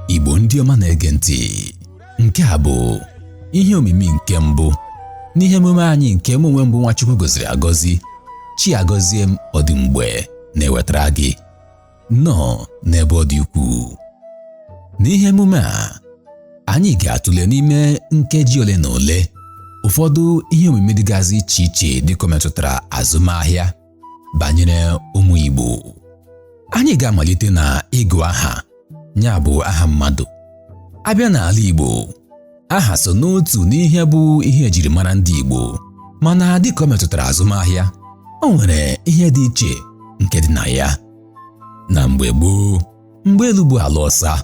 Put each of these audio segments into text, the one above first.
Igbo ndị ọma na-ege ntị, nke a bụ ihe omimi nke mbụ n'ihe emume anyị nke emume mbụ Nwachukwu gọziri agọzi, chi agọzie m ọdịmgbe na-ewetara gị nọ n'ebe ọ dị ukwuu. N'ihe emume a, anyị ga-atụle n'ime nkeji ole na ole ụfọdụ ihe omimi dịgasị iche iche dịka metụtara azụmahịa banyere ụmụ Igbo. Anyị ga-amalite na ịgụ aha, ya bụ aha mmadụ. Abịa n'ala Igbo, aha so n'otu n'ihe bụ ihe ejirimara ndị Igbo, mana dịka metụtara azụmahịa, o nwere ihe dị iche nke dị na ya. Na mgbe gboo, mgbe elu bụ ala ọsa,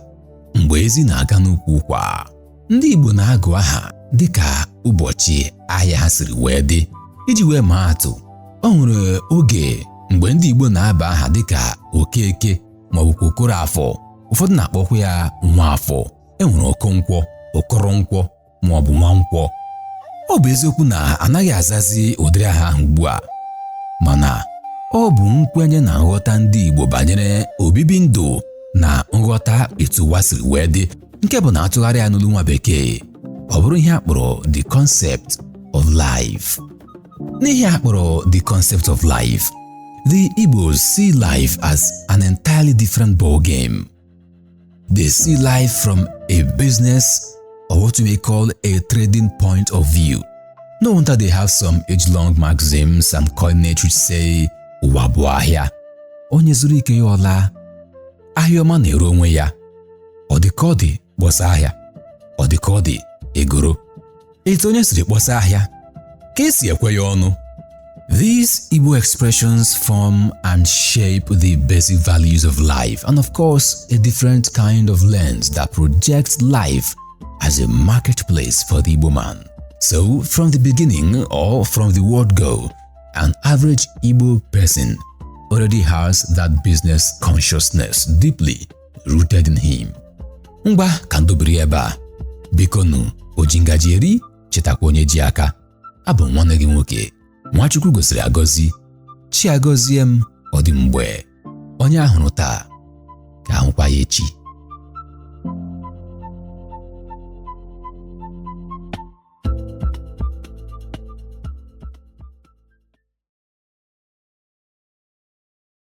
mgbe ezi na-aga n'ukwu ụkwa, ndị Igbo na-agụ aha dịka ụbọchị ahịa ha siri wee dị. Iji wee maa atụ, o nwere oge mgbe ndị Igbo na-aba aha dịka Okeke maọbụ Okorafọ, ụfọdụ na-akpọkwa ya Nwafọ. Enwere Okonkwọ, Okoronkwọ maọbụ Nwankwọ. Ọ bụ eziokwu na anaghị azazi ụdịrị aha ahụ ugbu a, mana ọ bụ nkwenye na nghọta ndị Igbo banyere obibi ndụ na nghọta etu ụwa siri wee dị, nke bụ na atụgharị ya n'olu nwa bekee, ọ bụrụ ihe akpọrọ the concept of life. N'ihe akpọrọ the concept of life, the Igbos see life as an entirely different ball game. They see life from a business or what we may call a trading point of view. No wonder they have some age-long maxims and coinage which say, ụwa bụ ahịa, onye zuru ike ya ọla, ahịa ọma na-ere onwe ya, ọ dị ka ọ dị kpọsa ahịa, ọ dị ka ọ dị egoro. Etu onye siri kpọsa ahịa ka esi ekwe ya ọnụ. These Igbo expressions form and shape the basic values of life, and of course, a different kind of lens that projects life as a marketplace for the Igbo man. So, from the beginning or from the word go, an average Igbo person already has that business consciousness deeply rooted in him. Ngwa ka ndobiri ebe a, bikonu oji ngaji eri chetakwa onye ji aka. Abụ nwanne gị nwoke Nwachukwu gọziri agọzi, chi agọzie m ọdịmgbe. Onye ahụrụ taa ka ahụkwa ya echi.